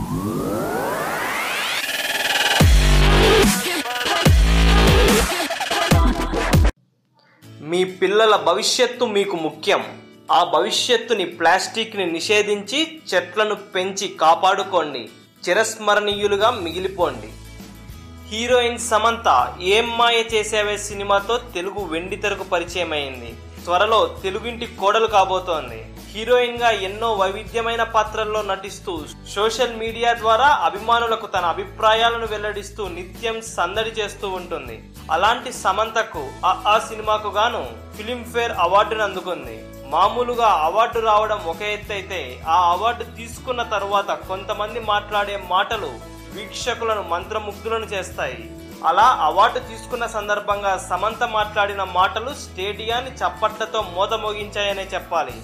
మీ పిల్లల భవిష్యత్తు మీకు ముఖ్యం. ఆ భవిష్యత్తుని ప్లాస్టిక్ ని నిషేధించి చెట్లను పెంచి కాపాడుకోండి. చిరస్మరణీయులుగా మిగిలిపోండి. హీరోయిన్ సమంత ఏం మాయ చేసేవే సినిమాతో తెలుగు వెండితెరకు పరిచయం అయింది. త్వరలో తెలుగింటి కోడలు కాబోతోంది. హీరోయిన్ గా ఎన్నో వైవిధ్యమైన పాత్రల్లో నటిస్తూ సోషల్ మీడియా ద్వారా అభిమానులకు తన అభిప్రాయాలను వెల్లడిస్తూ నిత్యం సందడి చేస్తూ ఉంటుంది. అలాంటి సమంతకు ఆ సినిమాకు గాను ఫిలింఫేర్ అవార్డును అందుకుంది. మామూలుగా అవార్డు రావడం ఒక ఎత్తైతే ఆ అవార్డు తీసుకున్న తరువాత కొంతమంది మాట్లాడే మాటలు వీక్షకులను మంత్రముగ్ధులను చేస్తాయి. అలా అవార్డు తీసుకున్న సందర్భంగా సమంత మాట్లాడిన మాటలు స్టేడియాన్ని చప్పట్లతో మోతమోగించాయనే చెప్పాలి.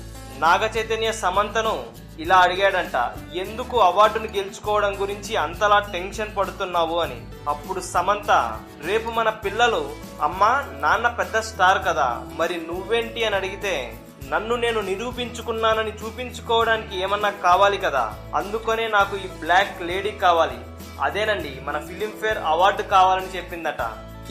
నాగ చైతన్య సమంతను ఇలా అడిగాడంట, ఎందుకు అవార్డును గెలుచుకోవడం గురించి అంతలా టెన్షన్ పడుతున్నావు అని. అప్పుడు సమంత, రేపు మన పిల్లలు అమ్మా నాన్న పెద్ద స్టార్ కదా, మరి నువ్వేంటి అని అడిగితే, నన్ను నేను నిరూపించుకున్నానని చూపించుకోవడానికి ఏమన్నా కావాలి కదా, అందుకనే నాకు ఈ బ్లాక్ లేడీ కావాలి, అదేనండి మన ఫిలింఫేర్ అవార్డు కావాలని చెప్పిందట.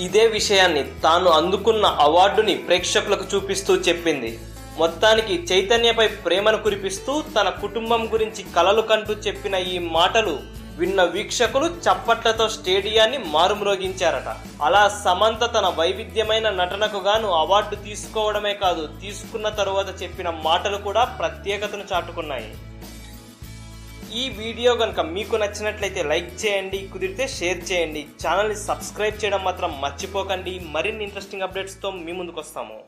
ఇదే విషయాన్ని తాను అందుకున్న అవార్డుని ప్రేక్షకులకు చూపిస్తూ చెప్పింది. మొత్తానికి చైతన్యపై ప్రేమను కురిపిస్తూ తన కుటుంబం గురించి కలలు కంటూ చెప్పిన ఈ మాటలు విన్న వీక్షకులు చప్పట్లతో స్టేడియాన్ని మారుమ్రోగించారట. అలా సమంత తన వైవిధ్యమైన నటనకు గాను అవార్డు తీసుకోవడమే కాదు, తీసుకున్న తరువాత చెప్పిన మాటలు కూడా ప్రత్యేకతను చాటుకున్నాయి. ఈ వీడియో కనుక మీకు నచ్చినట్లయితే లైక్ చేయండి, కుదిరితే షేర్ చేయండి. ఛానల్ని సబ్స్క్రైబ్ చేయడం మాత్రం మర్చిపోకండి. మరిన్ని ఇంట్రెస్టింగ్ అప్డేట్స్తో మీ ముందుకు వస్తాము.